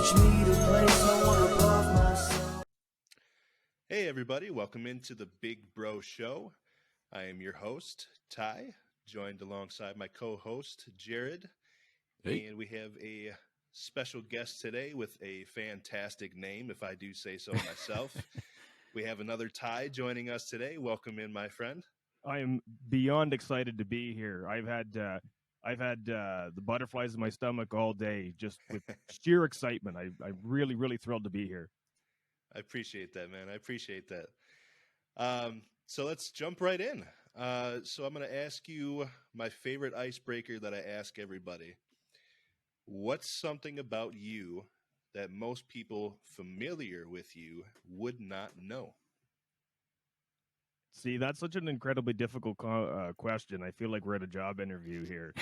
Teach me to place no one above myself. Hey everybody, welcome into the Big Bro Show. I am your host, Ty, joined alongside my co-host, Jared. Hey. And we have a special guest today with a fantastic name, if I do say so myself. We have another Ty joining us today. Welcome in, my friend. I am beyond excited to be here. I've had the butterflies in my stomach all day, just with sheer excitement. I'm really, really thrilled to be here. I appreciate that, man. I appreciate that. So let's jump right in. So I'm going to ask you my favorite icebreaker that I ask everybody. What's something about you that most people familiar with you would not know? See, that's such an incredibly difficult question. I feel like we're at a job interview here.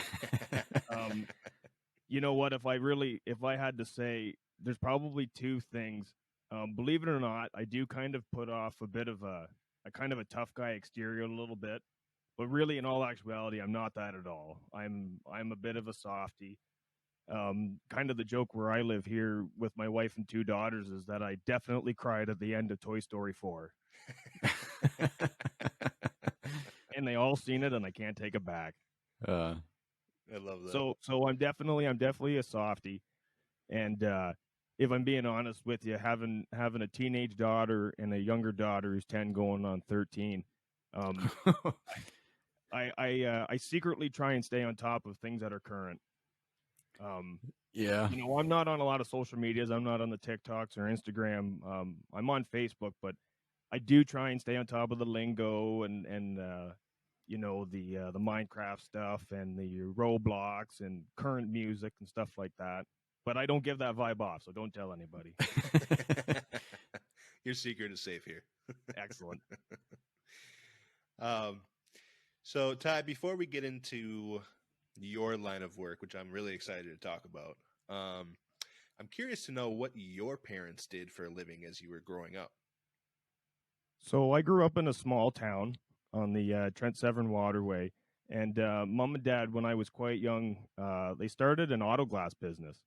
You know what? If I had to say, there's probably two things. Believe it or not, I do kind of put off a bit of a kind of a tough guy exterior a little bit, but really, in all actuality, I'm not that at all. I'm a bit of a softie. Kind of the joke where I live here with my wife and two daughters is that I definitely cried at the end of Toy Story 4. And they all seen it, and I can't take it back. I love that. So I'm definitely a softie, and if I'm being honest with you, having a teenage daughter and a younger daughter who's 10 going on 13, I secretly try and stay on top of things that are current. Yeah. You know, I'm not on a lot of social medias. I'm not on the TikToks or Instagram. I'm on Facebook, but I do try and stay on top of the lingo and you know, the Minecraft stuff and the Roblox and current music and stuff like that. But I don't give that vibe off, so don't tell anybody. Your secret is safe here. Excellent. So, Ty, before we get into your line of work, which I'm really excited to talk about, I'm curious to know what your parents did for a living as you were growing up. So I grew up in a small town on the Trent Severn Waterway, and Mom and Dad, when I was quite young, they started an auto glass business.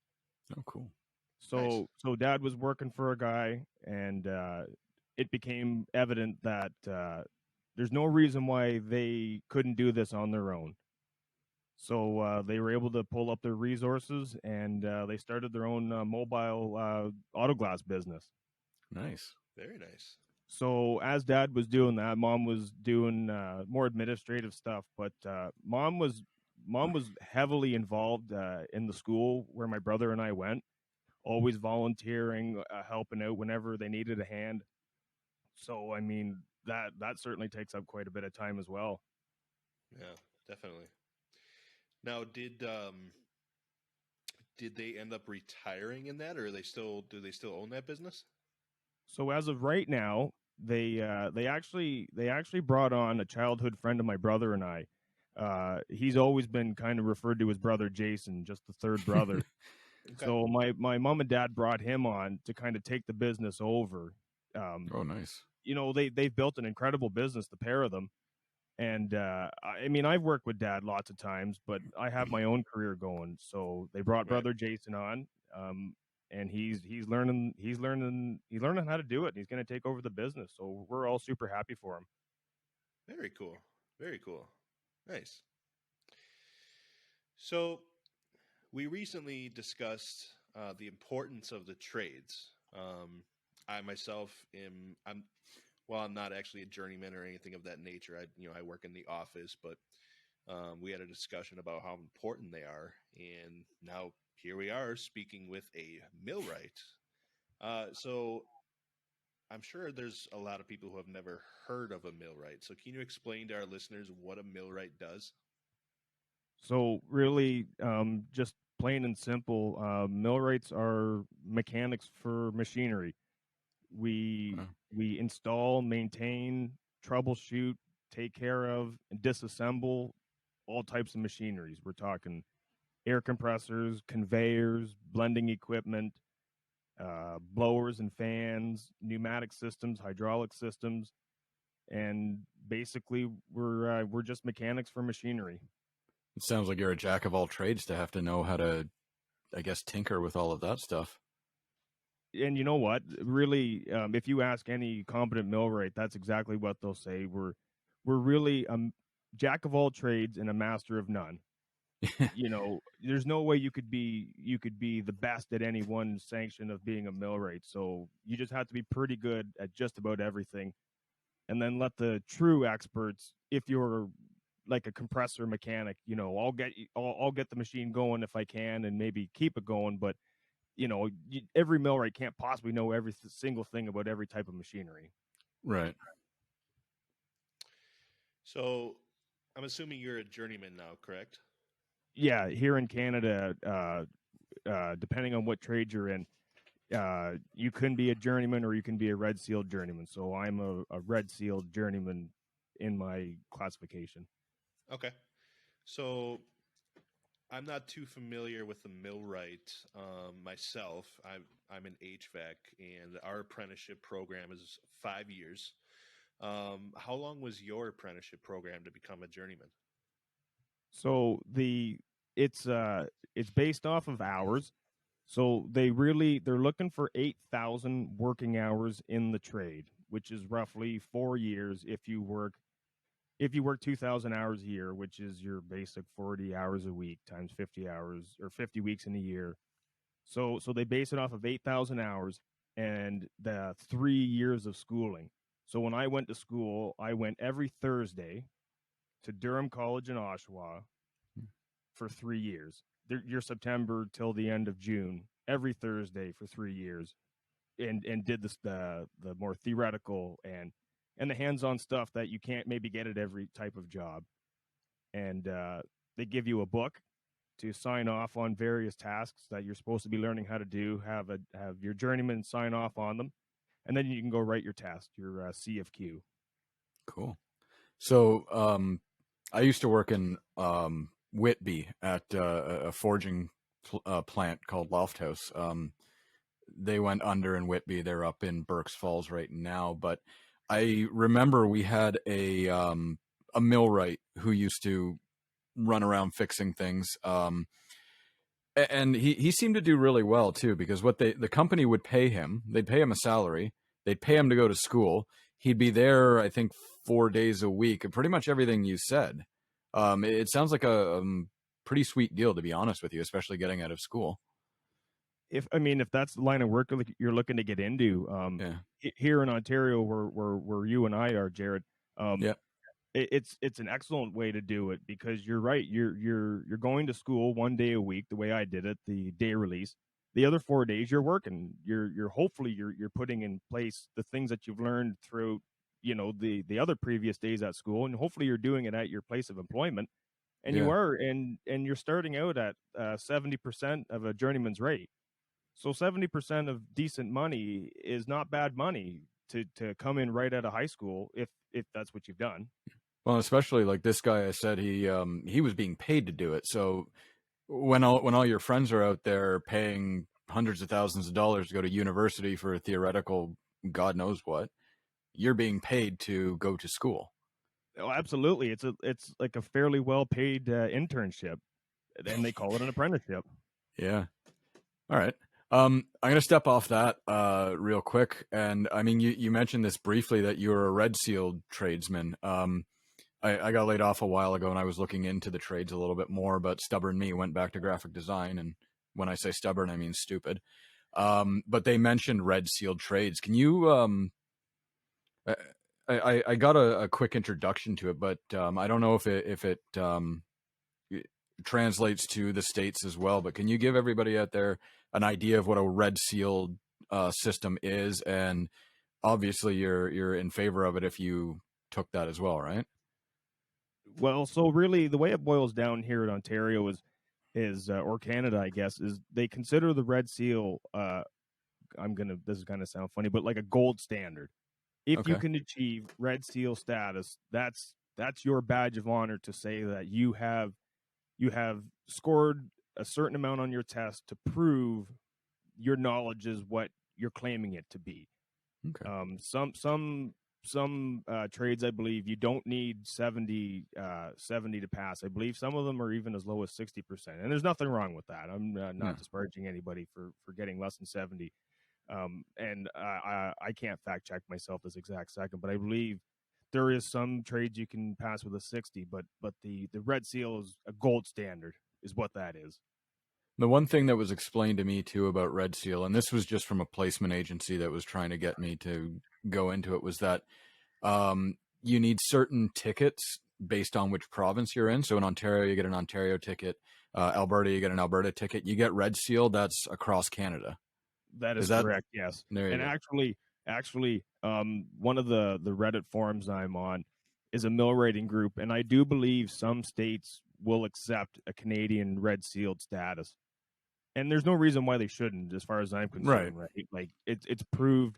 Oh, cool. So Dad was working for a guy, and it became evident that there's no reason why they couldn't do this on their own. So they were able to pull up their resources, and they started their own mobile auto glass business. Nice. Very nice. So as Dad was doing that, Mom was doing more administrative stuff. But Mom was heavily involved in the school where my brother and I went, always volunteering, helping out whenever they needed a hand. So I mean that certainly takes up quite a bit of time as well. Yeah, definitely. Now, did they end up retiring in that, or do they still own that business? So as of right now, they actually brought on a childhood friend of my brother and I. He's always been kind of referred to as Brother Jason, just the third brother. Okay. So my mom and dad brought him on to kind of take the business over. Oh, nice. You know, they've built an incredible business, the pair of them. And I mean, I've worked with Dad lots of times, but I have my own career going. So they brought Brother Jason on, and he's learning how to do it. And he's going to take over the business. So we're all super happy for him. Very cool. Very cool. Nice. So we recently discussed the importance of the trades. I myself Well, I'm not actually a journeyman or anything of that nature. I work in the office, but we had a discussion about how important they are, and now here we are speaking with a millwright. So I'm sure there's a lot of people who have never heard of a millwright. So can you explain to our listeners what a millwright does? So really, just plain and simple, millwrights are mechanics for machinery. We install, maintain, troubleshoot, take care of, and disassemble all types of machineries. We're talking air compressors, conveyors, blending equipment, blowers and fans, pneumatic systems, hydraulic systems, and basically we're just mechanics for machinery. It sounds like you're a jack of all trades to have to know how to, I guess, tinker with all of that stuff. and you know what? Really, if you ask any competent millwright, that's exactly what they'll say. We're really a jack of all trades and a master of none. You know, there's no way you could be the best at any one sanction of being a millwright. So you just have to be pretty good at just about everything, and then let the true experts, if you're like a compressor mechanic, you know, I'll get the machine going if I can, and maybe keep it going. But you know, every millwright can't possibly know every single thing about every type of machinery. Right. So I'm assuming you're a journeyman now, correct? Yeah, here in Canada, depending on what trade you're in, you can be a journeyman or you can be a Red Seal journeyman. So I'm a Red Seal journeyman in my classification. Okay. So I'm not too familiar with the millwright myself. I'm an HVAC, and our apprenticeship program is 5 years. How long was your apprenticeship program to become a journeyman? So it's based off of hours. So they're looking for 8,000 working hours in the trade, which is roughly 4 years if you work 2,000 hours a year, which is your basic 40 hours a week times 50 hours or 50 weeks in a year. So they base it off of 8,000 hours and the 3 years of schooling. So when I went to school, I went every Thursday to Durham College in Oshawa for 3 years. Your September till the end of June, every Thursday for 3 years, and did the more theoretical and the hands-on stuff that you can't maybe get at every type of job. And they give you a book to sign off on various tasks that you're supposed to be learning how to do. Have your journeyman sign off on them, and then you can go write your test, your CFQ. Cool. So I used to work in Whitby at a forging plant called Lofthouse. They went under in Whitby. They're up in Berks Falls right now. But I remember we had a millwright who used to run around fixing things. And he seemed to do really well too, because what the company would pay him, they'd pay him a salary, they'd pay him to go to school. He'd be there, I think, 4 days a week, and pretty much everything you said. It sounds like a pretty sweet deal, to be honest with you, especially getting out of school. If that's the line of work you're looking to get into, here in Ontario, where you and I are, Jared, Yeah. it's an excellent way to do it, because you're right. You're going to school 1 day a week, the way I did it, the day release. The other 4 days you're working. You're hopefully you're putting in place the things that you've learned through, you know, the other previous days at school, and hopefully you're doing it at your place of employment. And you are, and you're starting out at 70% of a journeyman's rate. So 70% of decent money is not bad money to come in right out of high school, if that's what you've done. Well, especially like this guy, I said he was being paid to do it. So when all your friends are out there paying hundreds of thousands of dollars to go to university for a theoretical God knows what, you're being paid to go to school. Oh, absolutely. It's like a fairly well paid internship, and they call it an apprenticeship. Yeah. All right. I'm going to step off that real quick. And I mean, you mentioned this briefly, that you were a Red Seal tradesman. I got laid off a while ago, and I was looking into the trades a little bit more, but stubborn me went back to graphic design. And when I say stubborn, I mean stupid. But they mentioned Red Seal trades. Can you, I got a quick introduction to it, but I don't know if it translates to the States as well. But can you give everybody out there an idea of what a Red Seal system is? And obviously you're in favor of it if you took that as well, right? Well, so really the way it boils down here in Ontario is or Canada, I guess, is they consider the Red Seal, this is going to sound funny, but like a gold standard. If you can achieve Red Seal status, that's your badge of honor, to say that you have scored a certain amount on your test to prove your knowledge is what you're claiming it to be. Okay. Some trades, I believe, you don't need 70 to pass. I believe some of them are even as low as 60%, and there's nothing wrong with that. I'm not disparaging anybody for getting less than 70. And I can't fact check myself this exact second, but I believe there is some trades you can pass with a 60, but the Red Seal is a gold standard, is what that is. The one thing that was explained to me too about Red Seal, and this was just from a placement agency that was trying to get me to go into it, was that you need certain tickets based on which province you're in. So in Ontario, you get an Ontario ticket. Alberta, you get an Alberta ticket. You get Red Seal, that's across Canada. That is that correct. Yes. There you And go. actually, one of the Reddit forums I'm on is a millwrighting group, and I do believe some states will accept a Canadian Red Sealed status. And there's no reason why they shouldn't, as far as I'm concerned, right? Like it's proved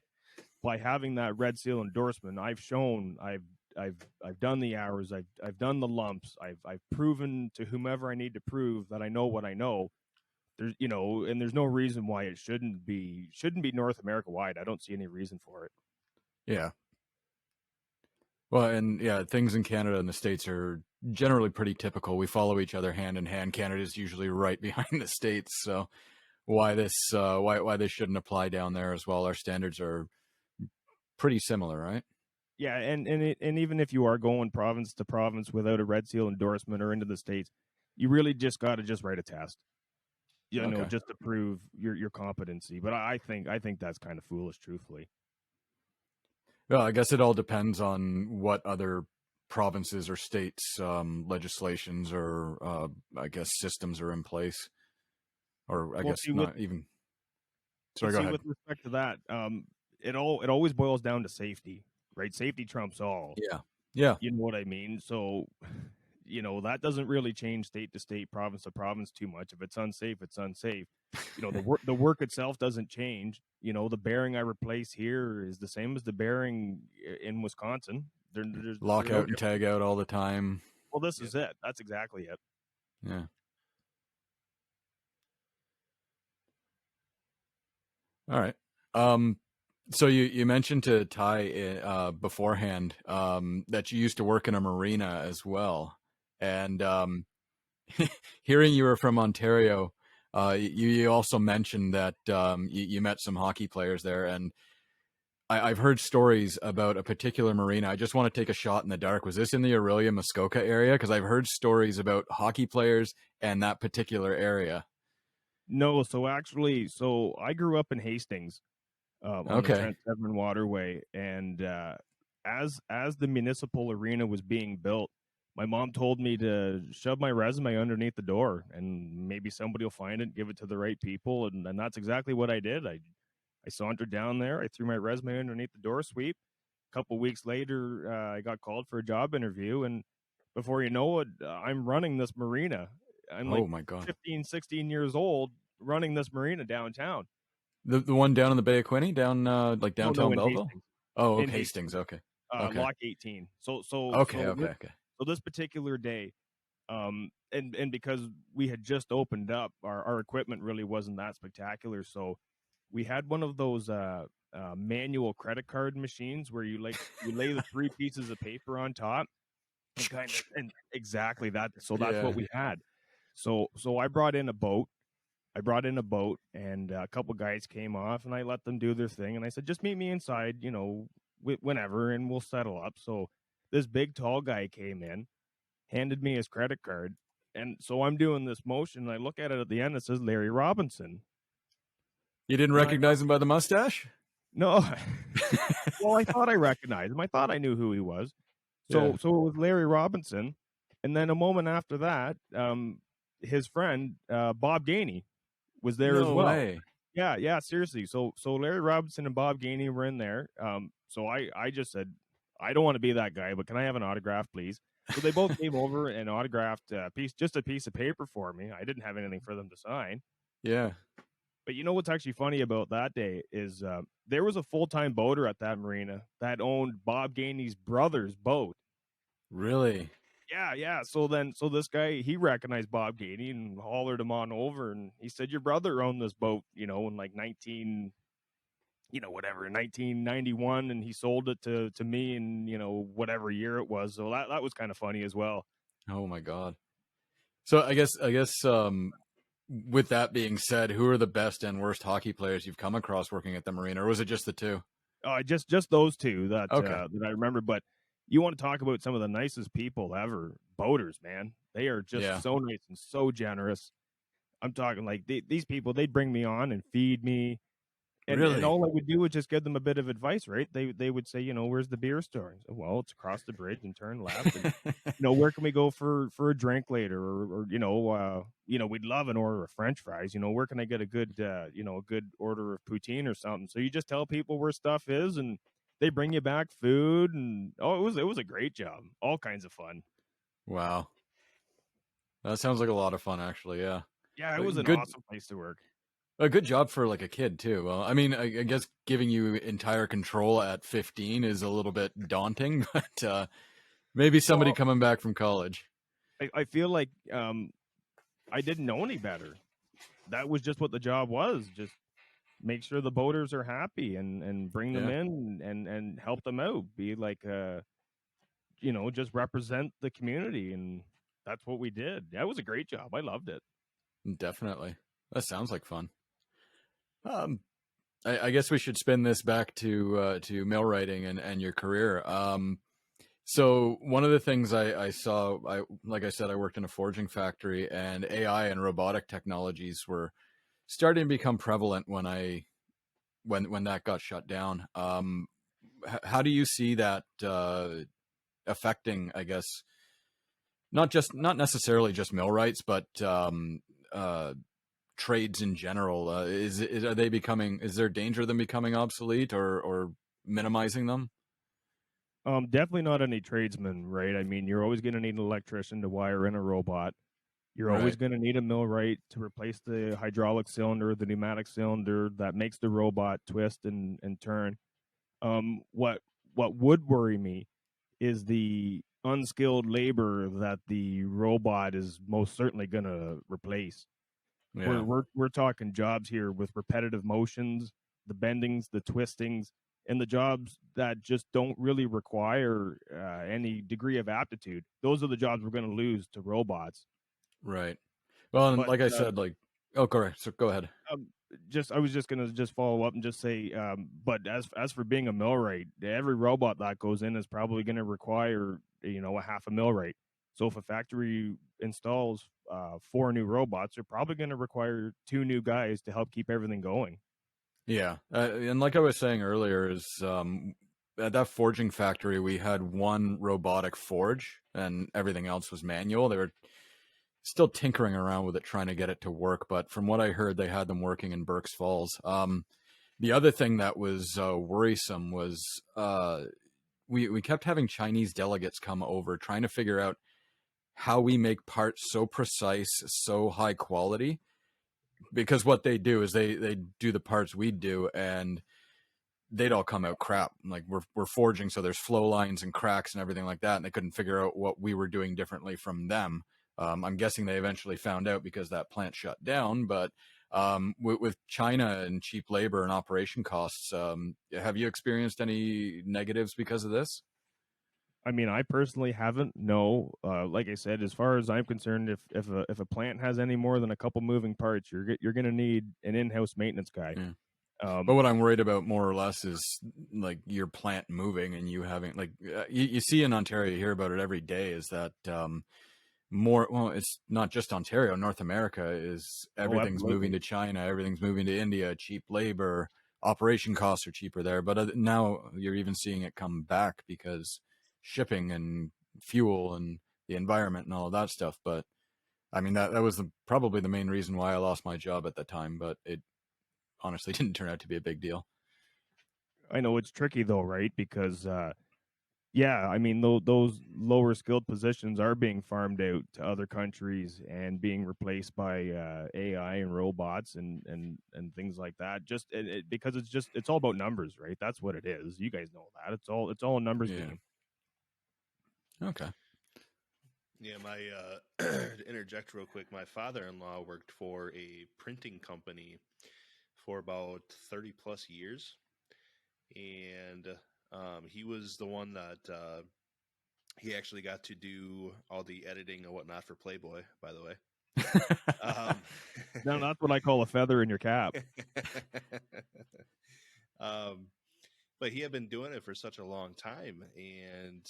by having that Red Seal endorsement. I've shown, I've done the hours, I've done the lumps, I've proven to whomever I need to prove that I know what I know. There's, and there's no reason why it shouldn't be North America wide. I don't see any reason for it. Yeah. Well, and yeah, things in Canada and the States are generally pretty typical. We follow each other hand in hand. Canada's usually right behind the States, so why this shouldn't apply down there as well? Our standards are pretty similar, right? Yeah, and even if you are going province to province without a Red Seal endorsement or into the States, you really just got to just write a test, Okay. just to prove your competency. But I think that's kind of foolish, truthfully. Well, I guess it all depends on what other provinces or states' legislations or I guess systems are in place, or I guess not even. Sorry, go ahead. With respect to that, it always boils down to safety, right? Safety trumps all. Yeah. You know what I mean? So, that doesn't really change state to state, province to province too much. If it's unsafe, it's unsafe. The work itself doesn't change. The bearing I replace here is the same as the bearing in Wisconsin. There's Lockout and tag out all the time. Well, this is it. That's exactly it. Yeah. All right. So you mentioned to Ty beforehand that you used to work in a marina as well, and hearing you were from Ontario, you also mentioned that you met some hockey players there, and I've heard stories about a particular marina. I just want to take a shot in the dark. Was this in the Aurelia Muskoka area? Because I've heard stories about hockey players and that particular area. No, so actually, I grew up in Hastings, on the Trent Severn Waterway, and as the municipal arena was being built, my mom told me to shove my resume underneath the door, and maybe somebody will find it, give it to the right people, and that's exactly what I did. I sauntered down there, I threw my resume underneath the door sweep. A couple weeks later, I got called for a job interview, and before you know it, I'm running this marina. I'm like, oh my God, 15, 16 years old, running this marina downtown. The one down in the Bay of Quinte, down like downtown Belleville. Hastings. Oh, okay, Hastings. Okay. Lock 18. So this particular day, and because we had just opened up, our equipment really wasn't that spectacular. So we had one of those manual credit card machines where you lay the 3 pieces of paper on top, and exactly that. So that's what we had. So I brought in a boat. And a couple guys came off, and I let them do their thing. And I said, just meet me inside, whenever, and we'll settle up. So this big, tall guy came in, handed me his credit card. And so I'm doing this motion, and I look at it at the end. It says Larry Robinson. You didn't recognize him by the mustache? No. Well, I thought I recognized him. I thought I knew who he was. So it was Larry Robinson. And then a moment after that, his friend, Bob Gainey, was there as well. Way. Yeah, seriously. So Larry Robinson and Bob Gainey were in there. So I just said, I don't want to be that guy, but can I have an autograph, please? So they both came over and autographed a piece of paper for me. I didn't have anything for them to sign. Yeah. But you know what's actually funny about that day is there was a full-time boater at that marina that owned Bob Gainey's brother's boat. Really? Yeah. So this guy, he recognized Bob Gainey and hollered him on over, and he said, your brother owned this boat, in like 1991, and he sold it to me in, whatever year it was. So that was kind of funny as well. Oh my God. So I guess with that being said, who are the best and worst hockey players you've come across working at the marina, or was it just the two? Just those two that Okay. that I remember. But you want to talk about some of the nicest people ever? Boaters, man. They are just Yeah. so nice and so generous. I'm talking like these people. They'd bring me on and feed me, and Really? all I would do was just give them a bit of advice, right? They would say, where's the beer store? And I said, well, it's across the bridge and turn left, and where can we go for a drink later, or we'd love an order of French fries. Where can I get a good a good order of poutine or something? So you just tell people where stuff is, and they bring you back food, and it was a great job, all kinds of fun. Wow. That sounds like a lot of fun, actually. Yeah. Yeah, it was an Good. awesome place to work. A good job for like a kid too. Well, I mean, I guess giving you entire control at 15 is a little bit daunting, but maybe somebody Well, coming back from college. I feel like I didn't know any better. That was just what the job was. Just make sure the boaters are happy and bring them Yeah, in and help them out. Be like just represent the community, and that's what we did. That was a great job. I loved it. definitely. That sounds like fun. Um, I guess we should spin this back to millwrighting and your career. So one of the things I saw, like I said, I worked in a forging factory, and AI and robotic technologies were starting to become prevalent when that got shut down. How do you see that affecting, I guess, not necessarily just millwrights, but trades in general? Are they becoming? Is there danger of them becoming obsolete or minimizing them? Definitely not any tradesman, right? I mean, you're always going to need an electrician to wire in a robot. You're always Right. going to need a millwright to replace the hydraulic cylinder, the pneumatic cylinder that makes the robot twist and turn. What would worry me is the unskilled labor that the robot is most certainly going to replace. We're, Yeah. we're we're talking jobs here with repetitive motions, the bendings, the twistings, and the jobs that just don't really require any degree of aptitude. Those are the jobs we're going to lose to robots. Right. Well, and But like I said, like, oh, correct. So go ahead. um, I was just gonna just follow up and just say, but as for being a millwright, every robot that goes in is probably going to require a half a millwright. So if a factory installs 4 new robots, they're probably going to require 2 new guys to help keep everything going. Yeah, and like I was saying earlier, is at that forging factory we had one robotic forge, and everything else was manual. They were still tinkering around with it, trying to get it to work. But from what I heard, they had them working in Berks Falls. The other thing that was worrisome was we kept having Chinese delegates come over, trying to figure out how we make parts so precise, so high quality. Because what they do is they do the parts we do, and they'd all come out crap. Like we're forging, so there's flow lines and cracks and everything like that, and they couldn't figure out what we were doing differently from them. I'm guessing they eventually found out because that plant shut down. But with China and cheap labor and operation costs, have you experienced any negatives because of this? I mean, I personally haven't. No, like I said, as far as I'm concerned, if a plant has any more than a couple moving parts, you're going to need an in-house maintenance guy. Yeah. But Um, what I'm worried about more or less is like your plant moving and you having like you see in Ontario, you hear about it every day. Is that more? Well, it's not just Ontario. North America is oh, everything's moving absolutely. to China. Everything's moving to India. Cheap labor, operation costs are cheaper there. But now you're even seeing it come back because shipping and fuel and the environment and all of that stuff. But I mean that was probably the main reason why I lost my job at the time. But it honestly didn't turn out to be a big deal. I know it's tricky though, right? Because yeah, I mean those lower skilled positions are being farmed out to other countries and being replaced by AI and robots and things like that. Just because it's all about numbers, right? That's what it is. You guys know that. It's all a numbers Yeah. game. Okay. Yeah, my to interject real quick, my father-in-law worked for a printing company for about 30 plus years, and he was the one that he actually got to do all the editing and whatnot for Playboy, by the way. Um, Now that's what I call a feather in your cap. um, but he had been doing it for such a long time, and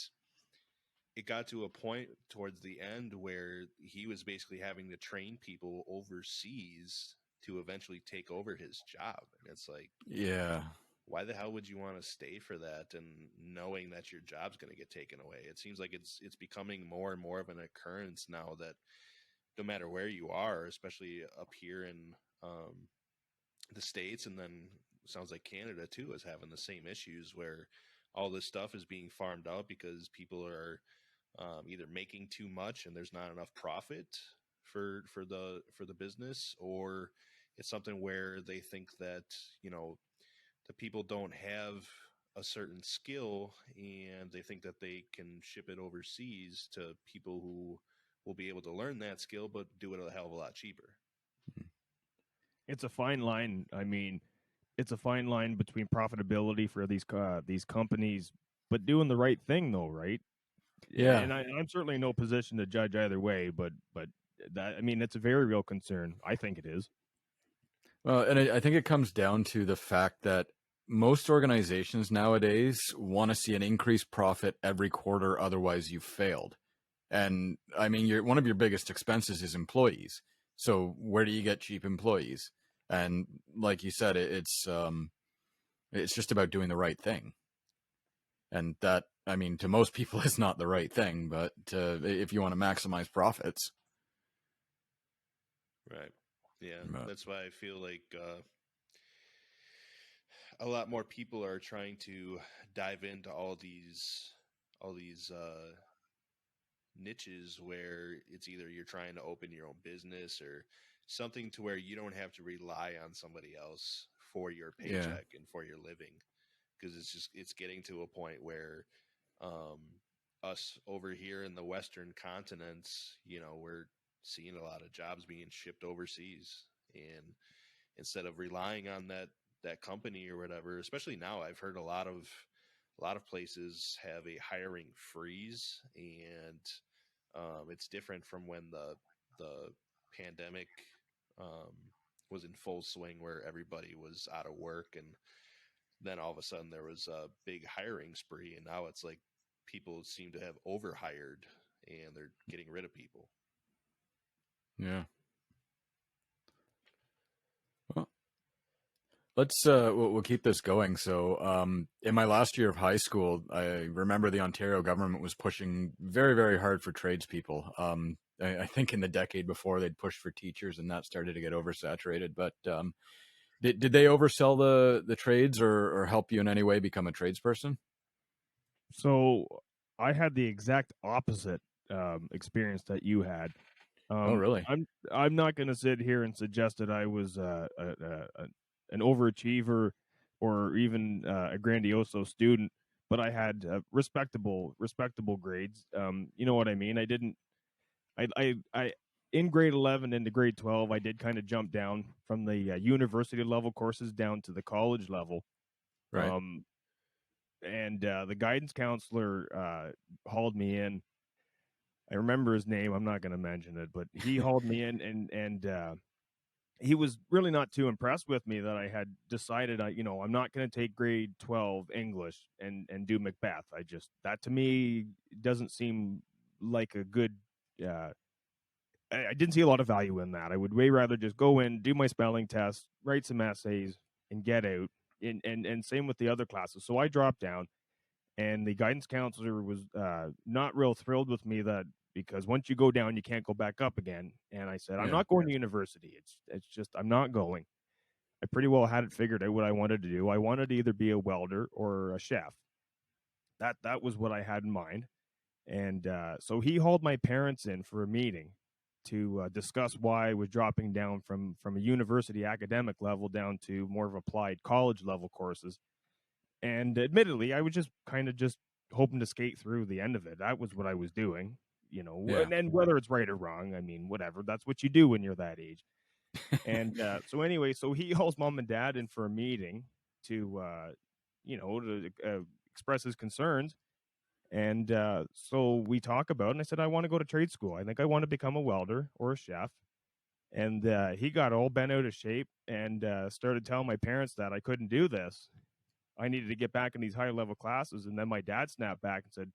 it got to a point towards the end where he was basically having to train people overseas to eventually take over his job. And it's like, Yeah. why the hell would you want to stay for that, and knowing that your job's going to get taken away? It seems like it's becoming more and more of an occurrence now that no matter where you are, especially up here in the States, and then sounds like Canada too is having the same issues where all this stuff is being farmed out because people are either making too much and there's not enough profit for the business, or it's something where they think that, you know, the people don't have a certain skill and they think that they can ship it overseas to people who will be able to learn that skill but do it a hell of a lot cheaper. It's a fine line. I mean, it's a fine line between profitability for these companies, but doing the right thing though, right? Yeah. And I'm certainly in no position to judge either way, but that, I mean, it's a very real concern. I think it is. Well, and I think it comes down to the fact that most organizations nowadays want to see an increased profit every quarter, otherwise you've failed. And I mean, one of your biggest expenses is employees. So where do you get cheap employees? And like you said, it's just about doing the right thing. And that, I mean, to most people, is not the right thing. But if you want to maximize profits, Right. Yeah, but, that's why I feel like a lot more people are trying to dive into all these niches where it's either you're trying to open your own business or something to where you don't have to rely on somebody else for your yeah, paycheck and for your living, because it's getting to a point where um us over here in the western continents, you know, we're seeing a lot of jobs being shipped overseas, and instead of relying on that company or whatever, especially now I've heard a lot of places have a hiring freeze, and it's different from when the pandemic um, was in full swing, where everybody was out of work, and then all of a sudden there was a big hiring spree, and now it's like people seem to have overhired and they're getting rid of people. yeah. Well, let's we'll keep this going. So, in my last year of high school, I remember the Ontario government was pushing very, very hard for tradespeople. I think in the decade before they'd pushed for teachers, and that started to get oversaturated. But did they oversell the trades or help you in any way become a tradesperson? So I had the exact opposite experience that you had. Oh, really? I'm not going to sit here and suggest that I was an overachiever or even a grandioso student, but I had respectable grades. You know what I mean? I didn't. I in grade 11 into grade 12, I did kind of jump down from the university level courses down to the college level. Right. And the guidance counselor hauled me in. I remember his name. I'm not going to mention it, but he hauled me in, and he was really not too impressed with me that I had decided, I'm not going to take grade 12 English and do Macbeth. That to me doesn't seem like a good. I didn't see a lot of value in that. I would way rather just go in, do my spelling test, write some essays, and get out. And same with the other classes. So I dropped down, and the guidance counselor was not real thrilled with me, that because once you go down, you can't go back up again. And I said, I'm Yeah. not going to university. It's just I'm not going. I pretty well had it figured out what I wanted to do. I wanted to either be a welder or a chef. That was what I had in mind. And so he hauled my parents in for a meeting to discuss why I was dropping down from a university academic level down to more of applied college level courses. And admittedly, I was just kind of just hoping to skate through the end of it. That was what I was doing, Yeah. and whether it's right or wrong, I mean, whatever. That's what you do when you're that age. And so anyway, so he hauls mom and dad in for a meeting to, express his concerns. And so we talk about it, and I said, I want to go to trade school. I think I want to become a welder or a chef. And he got all bent out of shape and started telling my parents that I couldn't do this. I needed to get back in these higher level classes. And then my dad snapped back and said,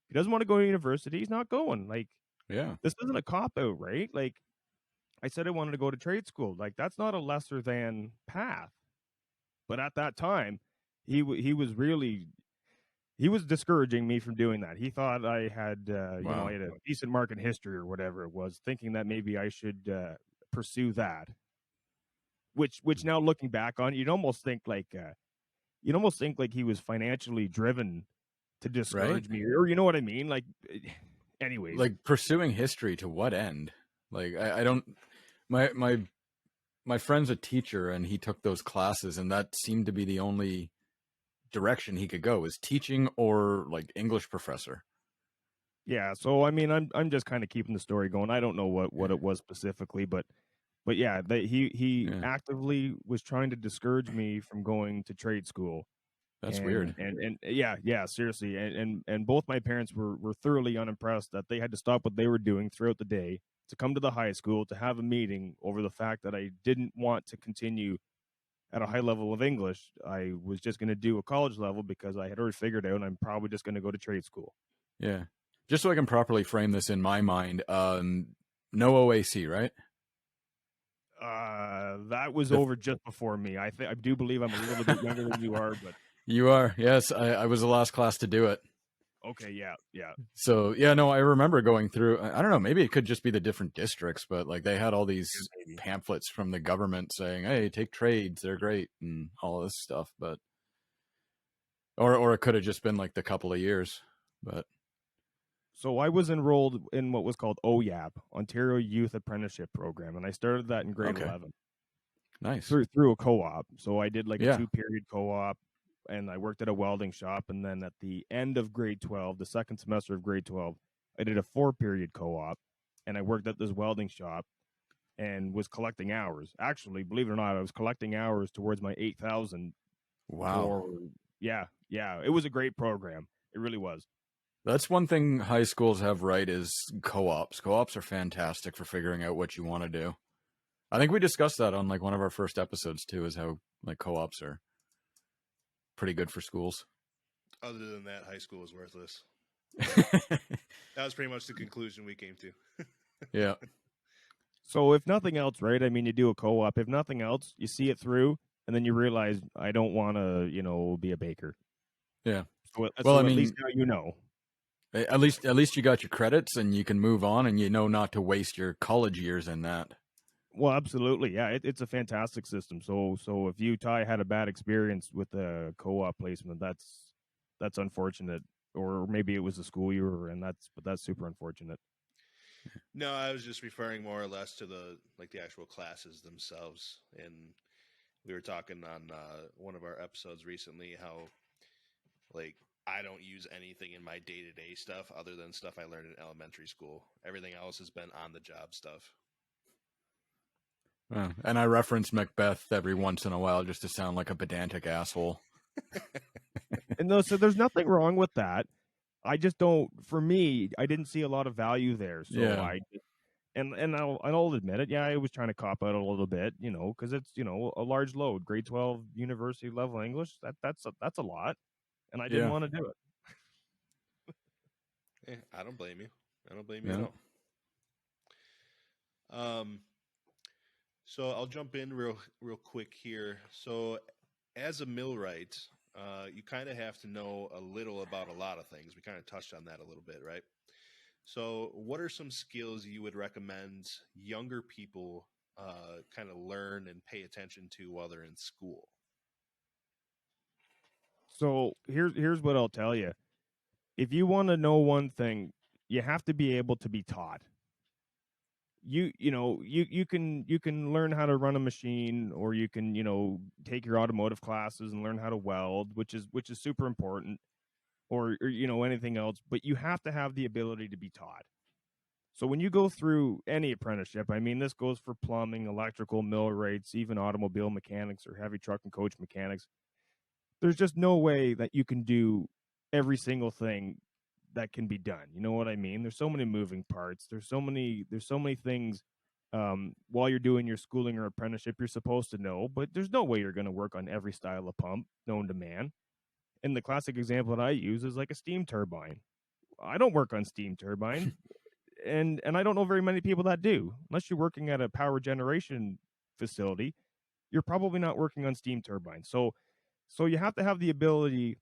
he doesn't want to go to university. He's not going. Like, Yeah. this isn't a cop out, right? Like, I said I wanted to go to trade school. Like, that's not a lesser than path. But at that time, he was really, he was discouraging me from doing that. He thought I had, I had a decent mark in history or whatever it was, thinking that maybe I should pursue that. Which now looking back on, you'd almost think like he was financially driven to discourage me, or you know what I mean? Like, anyways, Like pursuing history to what end? Like I don't. My friend's a teacher, and he took those classes, and that seemed to be the only direction he could go, is teaching or like English professor. Yeah, so I mean, I'm just kind of keeping the story going. I don't know what it was specifically, but yeah, he actively was trying to discourage me from going to trade school. That's weird. And yeah, seriously. And both my parents were thoroughly unimpressed that they had to stop what they were doing throughout the day to come to the high school to have a meeting over the fact that I didn't want to continue at a high level of English. I was just going to do a college level because I had already figured out I'm probably just going to go to trade school. Yeah. Just so I can properly frame this in my mind, no OAC, right? That was over just before me. I do believe I'm a little bit younger than you are, but You are. Yes, I was the last class to do it. okay, yeah. So yeah, no, I remember going through. I don't know, maybe it could just be the different districts, but like they had all these pamphlets from the government saying, "Hey, take trades; they're great," and all this stuff. But or it could have just been like the couple of years. But so I was enrolled in what was called OYAP, Ontario Youth Apprenticeship Program, and I started that in grade 11. Nice. Through a co-op. So I did like a Yeah. 2-period co-op, and I worked at a welding shop. And then at the end of grade 12, the second semester of grade 12, I did a 4-period co-op, and I worked at this welding shop and was collecting hours. Actually, believe it or not, I was collecting hours towards my 8,000. Wow. Yeah. It was a great program. It really was. That's one thing high schools have right is co-ops. Co-ops are fantastic for figuring out what you want to do. I think we discussed that on like one of our first episodes too, is how like co-ops are pretty good for schools. Other than that, high school is worthless. That was pretty much the conclusion we came to. Yeah. So if nothing else, right? I mean, you do a co-op. If nothing else, you see it through, and then you realize I don't want to, be a baker. Yeah. So at least now you know. At least you got your credits and you can move on, and you know not to waste your college years in that. Well, absolutely, yeah. It's a fantastic system. So if you, Ty, had a bad experience with a co-op placement, that's unfortunate. Or maybe it was the school you were in. That's super unfortunate. No, I was just referring more or less to the actual classes themselves. And we were talking on one of our episodes recently how I don't use anything in my day-to-day stuff other than stuff I learned in elementary school. Everything else has been on-the-job stuff. And I reference Macbeth every once in a while just to sound like a pedantic asshole. And so there's nothing wrong with that. I just don't. For me, I didn't see a lot of value there. So Yeah. I'll admit it. Yeah, I was trying to cop out a little bit, because it's a large load. Grade 12 university level English. That's a lot, and I didn't want to do it. I don't blame you. I don't blame you at all. So I'll jump in real quick here. So as a millwright, you kind of have to know a little about a lot of things. We kind of touched on that a little bit, right? So what are some skills you would recommend younger people kind of learn and pay attention to while they're in school? So here's what I'll tell you. If you want to know one thing, you have to be able to be taught. You can learn how to run a machine, or you can take your automotive classes and learn how to weld, which is super important, or anything else, but you have to have the ability to be taught. So when you go through any apprenticeship, I mean, this goes for plumbing, electrical, millwrights, even automobile mechanics or heavy truck and coach mechanics, there's just no way that you can do every single thing that can be done. You know what I mean? There's so many moving parts. There's so many things while you're doing your schooling or apprenticeship, you're supposed to know, but there's no way you're going to work on every style of pump known to man. And the classic example that I use is like a steam turbine. I don't work on steam turbine, and I don't know very many people that do. Unless you're working at a power generation facility, you're probably not working on steam turbines. So you have to have the ability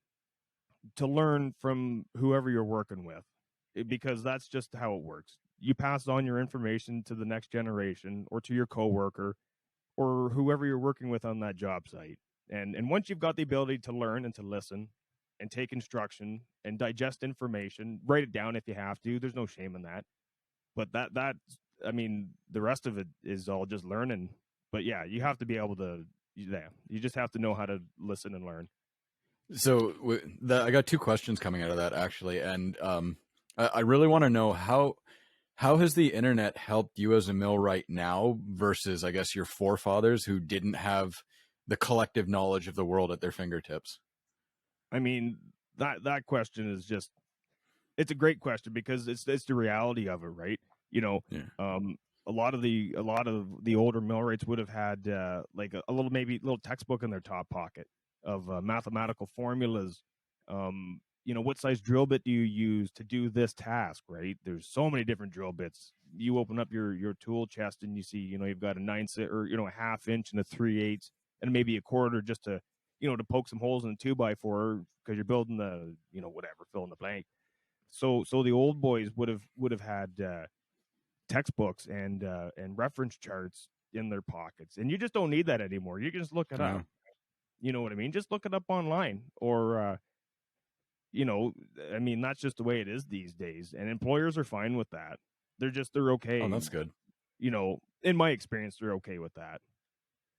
to learn from whoever you're working with, because that's just how it works. You pass on your information to the next generation or to your coworker or whoever you're working with on that job site. And once you've got the ability to learn and to listen and take instruction and digest information, write it down if you have to. There's no shame in that. But that I mean, the rest of it is all just learning. But yeah, you have to be able to. Yeah, you just have to know how to listen and learn. So I got two questions coming out of that actually, and I really want to know how has the internet helped you as a millwright now versus, I guess, your forefathers who didn't have the collective knowledge of the world at their fingertips? I mean, that question is just, it's a great question because it's the reality of it, right? You know, Yeah. a lot of the older millwrights would have had like a little textbook in their top pocket of mathematical formulas. What size drill bit do you use to do this task, right? There's so many different drill bits. You open up your tool chest and you see, you've got a 9/6 or a half inch and a 3/8 and maybe a quarter just to to poke some holes in the 2x4 because you're building the whatever, fill in the blank. So the old boys would have had textbooks and reference charts in their pockets, and you just don't need that anymore. You can just look it up. You know what I mean? Just look it up online, or I mean, that's just the way it is these days, and employers are fine with that. They're okay. Oh, that's good. In my experience, they're okay with that.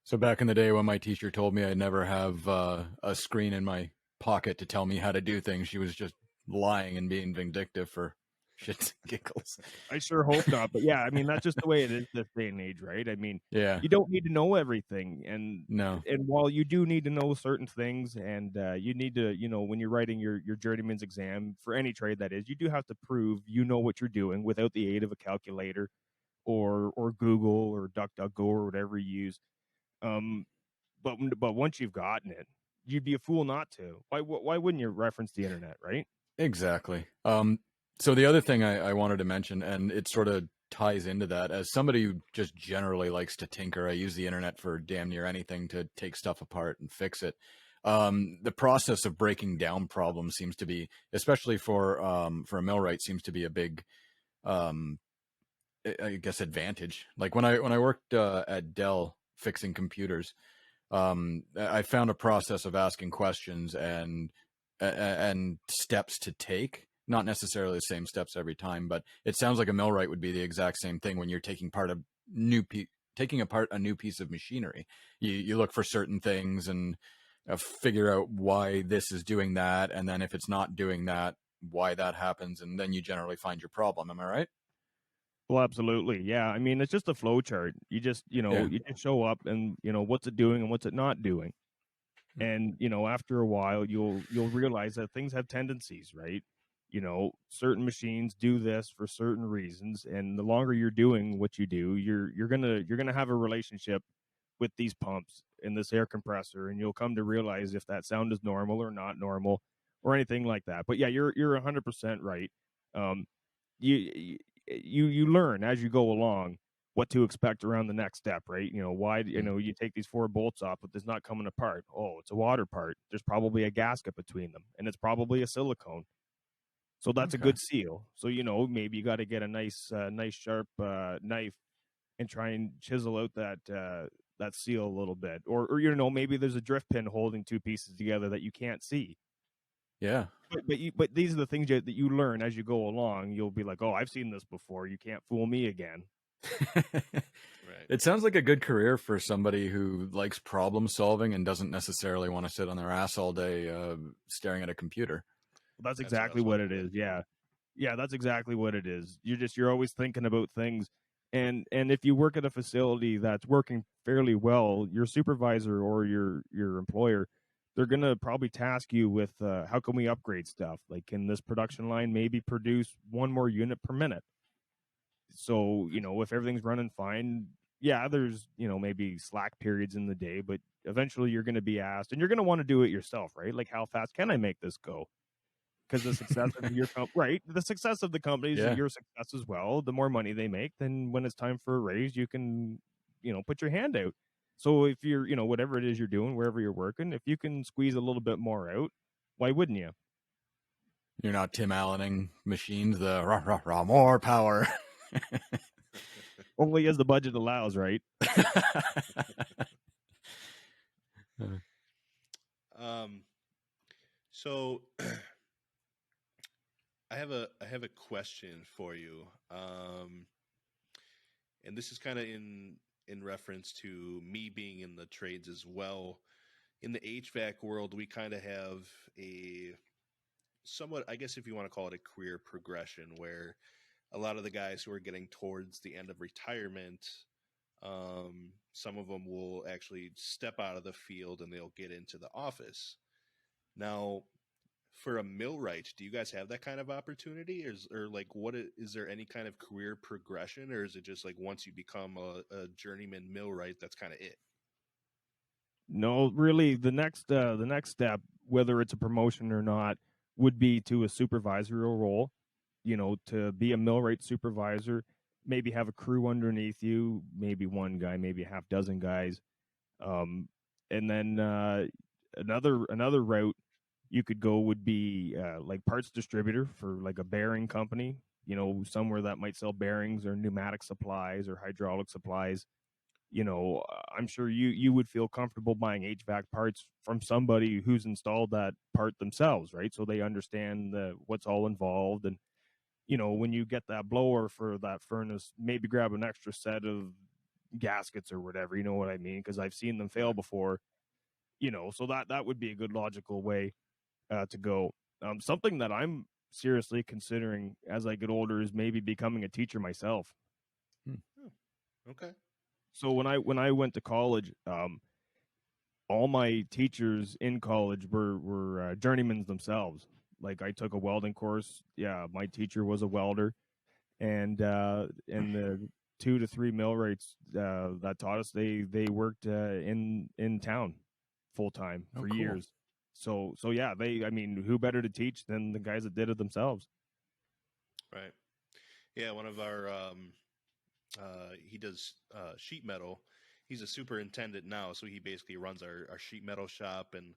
So back in the day when my teacher told me I'd never have a screen in my pocket to tell me how to do things, she was just lying and being vindictive for shits and giggles. I sure hope not, but yeah, I mean, that's just the way it is this day and age, right? I mean, Yeah. you don't need to know everything, and No. while you do need to know certain things, and you need to, when you're writing your journeyman's exam for any trade that is, you do have to prove you know what you're doing without the aid of a calculator or Google or DuckDuckGo or whatever you use. But once you've gotten it, you'd be a fool not to. Why wouldn't you reference the internet, right? Exactly. So the other thing I wanted to mention, and it sort of ties into that, as somebody who just generally likes to tinker, I use the internet for damn near anything to take stuff apart and fix it. The process of breaking down problems seems to be, especially for a millwright, seems to be a big, I guess, advantage. Like when I worked at Dell fixing computers, I found a process of asking questions and steps to take. Not necessarily the same steps every time, but it sounds like a millwright would be the exact same thing when you're taking apart a new piece of machinery. You look for certain things and figure out why this is doing that, and then if it's not doing that, why that happens, and then you generally find your problem. Am I right? Well, absolutely. Yeah. I mean, it's just a flow chart. You just, you just show up and, what's it doing and what's it not doing. And, after a while, you'll realize that things have tendencies, right? Certain machines do this for certain reasons. And the longer you're doing what you do, you're going to have a relationship with these pumps and this air compressor. And you'll come to realize if that sound is normal or not normal or anything like that. But yeah, you're 100% right. You learn as you go along what to expect around the next step, right? Why, you take these 4 bolts off, but there's not coming apart. Oh, it's a water part. There's probably a gasket between them, and it's probably a silicone. So that's a good seal. So, maybe you got to get a nice sharp knife and try and chisel out that seal a little bit. Or maybe there's a drift pin holding 2 pieces together that you can't see. Yeah. But these are the things that you learn as you go along. You'll be like, oh, I've seen this before. You can't fool me again. Right. It sounds like a good career for somebody who likes problem solving and doesn't necessarily want to sit on their ass all day staring at a computer. Well, that's exactly what it is. Yeah. Yeah, that's exactly what it is. You're always thinking about things. And if you work at a facility that's working fairly well, your supervisor or your employer, they're going to probably task you with how can we upgrade stuff? Like, can this production line maybe produce 1 more unit per minute? So, if everything's running fine, yeah, there's, maybe slack periods in the day, but eventually you're going to be asked and you're going to want to do it yourself, right? Like, how fast can I make this go? Because the success of the success of the company is Yeah. your success as well. The more money they make, then when it's time for a raise, you can, put your hand out. So if you're, whatever it is you're doing, wherever you're working, if you can squeeze a little bit more out, why wouldn't you? You're not Tim Allening machines, the rah, rah, rah, more power. Only as the budget allows, right? So I have a question for you. And this is kind of in reference to me being in the trades as well. In the HVAC world, we kind of have a somewhat, I guess if you want to call it a career progression, where a lot of the guys who are getting towards the end of retirement, some of them will actually step out of the field and they'll get into the office. Now, for a millwright, do you guys have that kind of opportunity, or like is there any kind of career progression, or is it just like once you become a journeyman millwright, that's kind of it? No, really, the next step, whether it's a promotion or not, would be to a supervisory role. To be a millwright supervisor, maybe have a crew underneath you, maybe one guy, maybe a half dozen guys, and then another route you could go would be like parts distributor for like a bearing company. Somewhere that might sell bearings or pneumatic supplies or hydraulic supplies. I'm sure you would feel comfortable buying HVAC parts from somebody who's installed that part themselves, right? So they understand what's all involved. And, when you get that blower for that furnace, maybe grab an extra set of gaskets or whatever, you know what I mean? Because I've seen them fail before, so that would be a good logical way to go. Something that I'm seriously considering as I get older is maybe becoming a teacher myself. Okay. So when I went to college, all my teachers in college were journeymans themselves. Like I took a welding course. Yeah, my teacher was a welder, and the 2 to 3 millwrights that taught us, they worked in town full time Oh, for cool. years. So yeah, I mean, who better to teach than the guys that did it themselves? Right. Yeah, one of our he does sheet metal. He's a superintendent now, so he basically runs our sheet metal shop and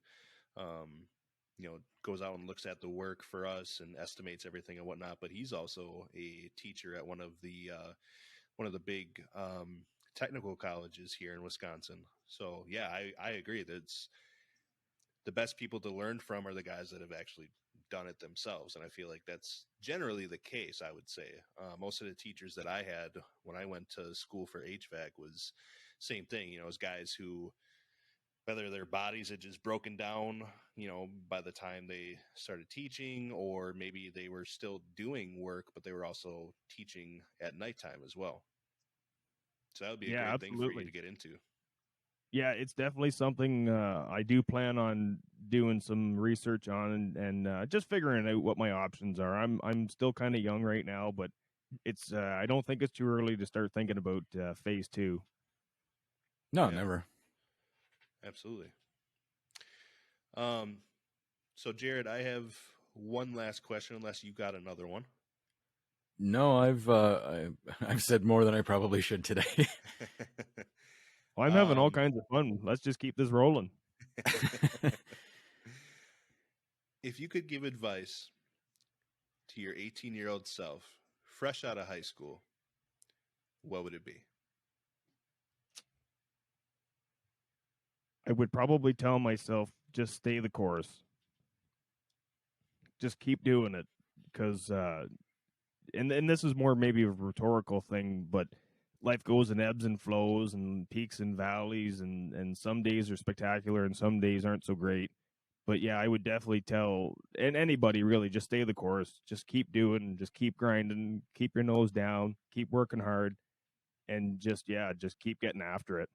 goes out and looks at the work for us and estimates everything and whatnot. But he's also a teacher at one of the big technical colleges here in Wisconsin. So yeah, I agree that it's the best people to learn from are the guys that have actually done it themselves. And I feel like that's generally the case, I would say. Most of the teachers that I had when I went to school for HVAC was same thing, as guys who, whether their bodies had just broken down, by the time they started teaching, or maybe they were still doing work, but they were also teaching at nighttime as well. So that would be a Yeah, great thing for you absolutely. to get into. Yeah, it's definitely something I do plan on doing some research on and just figuring out what my options are. I'm still kind of young right now, but it's I don't think it's too early to start thinking about phase 2. No, Yeah. never. Absolutely. So Jared, I have one last question, unless you got another one. No, I've said more than I probably should today. Well, I'm having all kinds of fun. Let's just keep this rolling. If you could give advice to your 18-year-old self, fresh out of high school, what would it be? I would probably tell myself just stay the course. Just keep doing it because and this is more maybe a rhetorical thing, but life goes in ebbs and flows and peaks and valleys, and some days are spectacular and some days aren't so great. But yeah, I would definitely tell, and anybody really, just stay the course. Just keep doing, just keep grinding, keep your nose down, keep working hard, and just keep getting after it.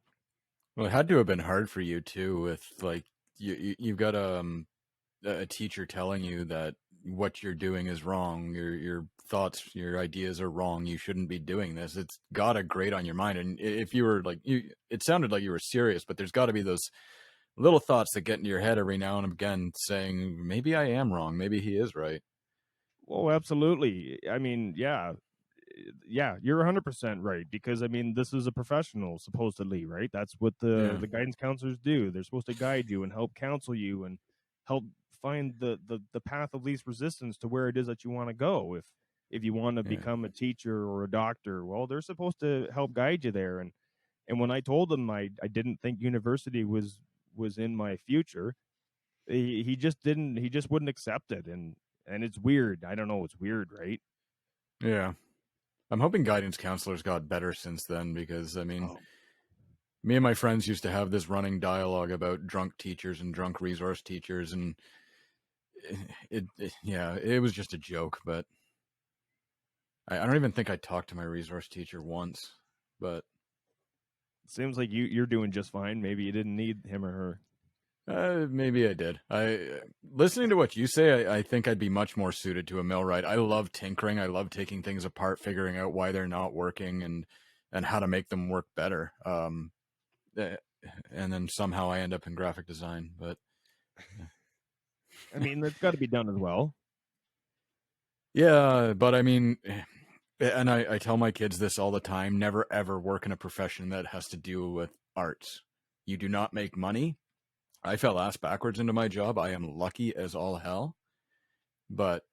Well, it had to have been hard for you too, with like you've got a teacher telling you that what you're doing is wrong. Your thoughts, your ideas are wrong. You shouldn't be doing this. It's gotta grate on your mind. And if you were like it sounded like you were serious, but there's got to be those little thoughts that get into your head every now and again, saying maybe I am wrong. Maybe he is right. Oh, absolutely. I mean, yeah, you're 100% right, because I mean, this is a professional supposedly, right? That's what Yeah. the guidance counselors do. They're supposed to guide you and help counsel you and help find the path of least resistance to where it is that you want to go. If you want to Yeah. become a teacher or a doctor, well, they're supposed to help guide you there. And when I told him I didn't think university was in my future, he just didn't, he just wouldn't accept it. And it's weird. I don't know, it's weird, right? Yeah. I'm hoping guidance counselors got better since then, because I mean, Oh. me and my friends used to have this running dialogue about drunk teachers and drunk resource teachers, and it was just a joke. But I don't even think I talked to my resource teacher once. But Seems like you're doing just fine. Maybe you didn't need him or her. maybe I did. Listening to what you say, I think I'd be much more suited to a millwright. I love tinkering. I love taking things apart, figuring out why they're not working, and how to make them work better. And then somehow I end up in graphic design. But I mean, that's got to be done as well. yeah, but I mean, and I tell my kids this all the time: never ever work in a profession that has to do with arts. You do not make money. I fell ass backwards into my job. I am lucky as all hell. But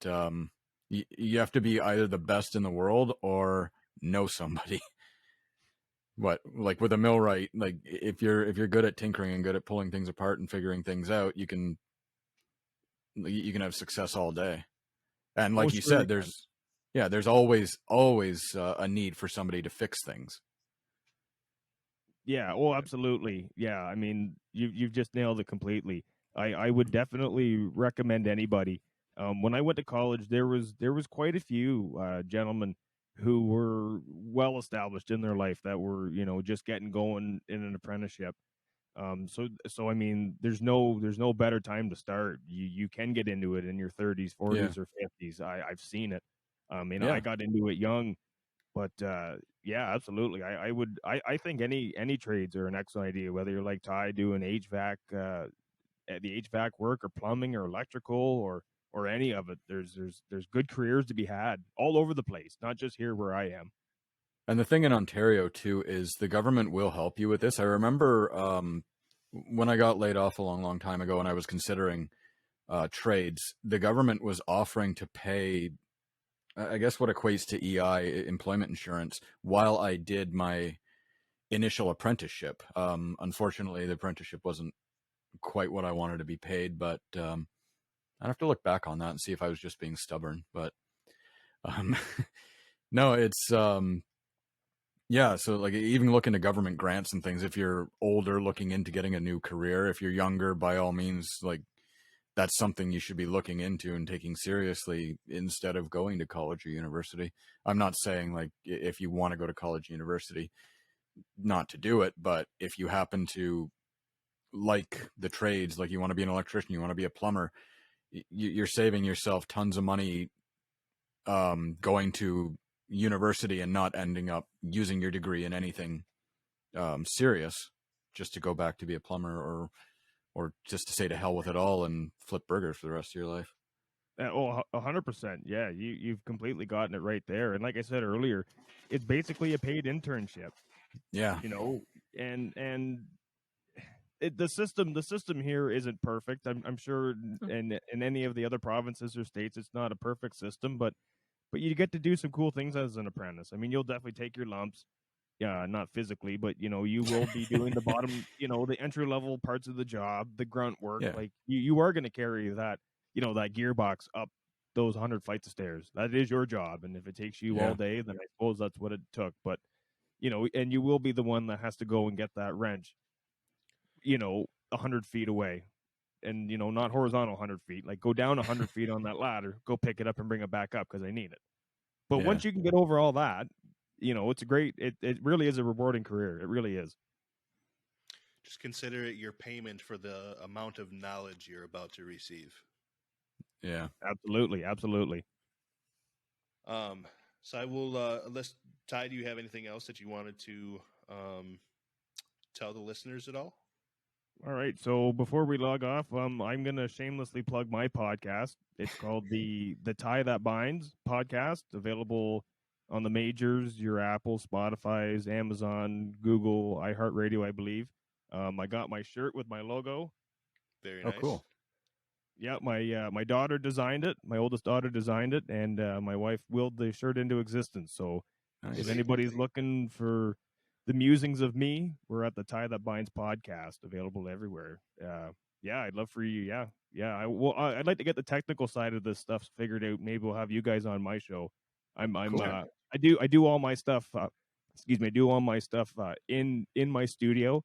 you have to be either the best in the world or know somebody. What, like with a millwright, like if you're good at tinkering and good at pulling things apart and figuring things out, you can have success all day. And Oh, like you sure. said, there's always a need for somebody to fix things. Yeah. Oh, absolutely. Yeah. I mean, you've just nailed it completely. I would definitely recommend anybody. When I went to college, there was quite a few gentlemen who were well established in their life that were, just getting going in an apprenticeship. So I mean, there's no better time to start. You can get into it in your 30s, 40s, or 50s. I've seen it. I Yeah. got into it young, but yeah, absolutely. I think any trades are an excellent idea. Whether you're like Ty doing HVAC, the HVAC work, or plumbing, or electrical, or any of it. There's good careers to be had all over the place, not just here where I am. And the thing in Ontario too is the government will help you with this. I remember when I got laid off a long time ago, and I was considering trades, the government was offering to pay, I guess, what equates to EI, employment insurance, while I did my initial apprenticeship. Unfortunately, the apprenticeship wasn't quite what I wanted to be paid, but I'd have to look back on that and see if I was just being stubborn. But um, no, it's yeah. So like even looking to government grants and things, if you're older looking into getting a new career, if you're younger, by all means, like that's something you should be looking into and taking seriously instead of going to college or university. I'm not saying like if you want to go to college or university, not to do it, but if you happen to like the trades, like you want to be an electrician, you want to be a plumber, you're saving yourself tons of money going to university and not ending up using your degree in anything serious, just to go back to be a plumber, or just to say to hell with it all and flip burgers for the rest of your life. Oh, 100%. Yeah, you've completely gotten it right there. And like I said earlier, it's basically a paid internship. Yeah. And the system here isn't perfect. I'm sure in any of the other provinces or states, it's not a perfect system, but you get to do some cool things as an apprentice. I mean, you'll definitely take your lumps. Yeah, not physically, but you will be doing the bottom, the entry level parts of the job, the grunt work. Yeah. Like you are going to carry that gearbox up those 100 flights of stairs. That is your job, and if it takes you all day, then I suppose that's what it took. But and you will be the one that has to go and get that wrench, 100 feet away, and not horizontal 100 feet. Like go down 100 feet on that ladder, go pick it up and bring it back up because I need it. But Yeah. once you can get over all that, it's a great. It really is a rewarding career. It really is. Just consider it your payment for the amount of knowledge you're about to receive. Yeah. Absolutely, absolutely. So I will, unless Ty, do you have anything else that you wanted to tell the listeners at all? All right. So before we log off, I'm gonna shamelessly plug my podcast. It's called the Tie That Binds podcast, available on the majors, your Apple, Spotify's, Amazon, Google, iHeartRadio, I believe. I got my shirt with my logo. Very Oh, nice. cool. Yeah, my daughter designed it. My oldest daughter designed it, and my wife willed the shirt into existence. So Nice. if Sweet. anybody's looking for the musings of me, we're at the Tie That Binds podcast, available everywhere. Yeah, I'd love for you. Yeah. I'd like to get the technical side of this stuff figured out. Maybe we'll have you guys on my show. I'm Cool. I do all my stuff. Excuse me, I do all my stuff in my studio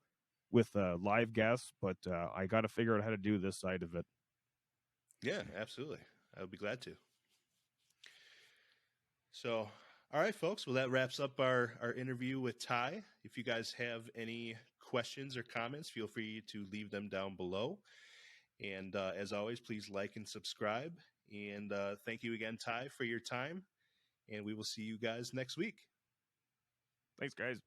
with live guests, but I got to figure out how to do this side of it. Yeah, absolutely. I would be glad to. So, all right, folks. Well, that wraps up our interview with Ty. If you guys have any questions or comments, feel free to leave them down below. And as always, please like and subscribe. And thank you again, Ty, for your time. And we will see you guys next week. Thanks, guys.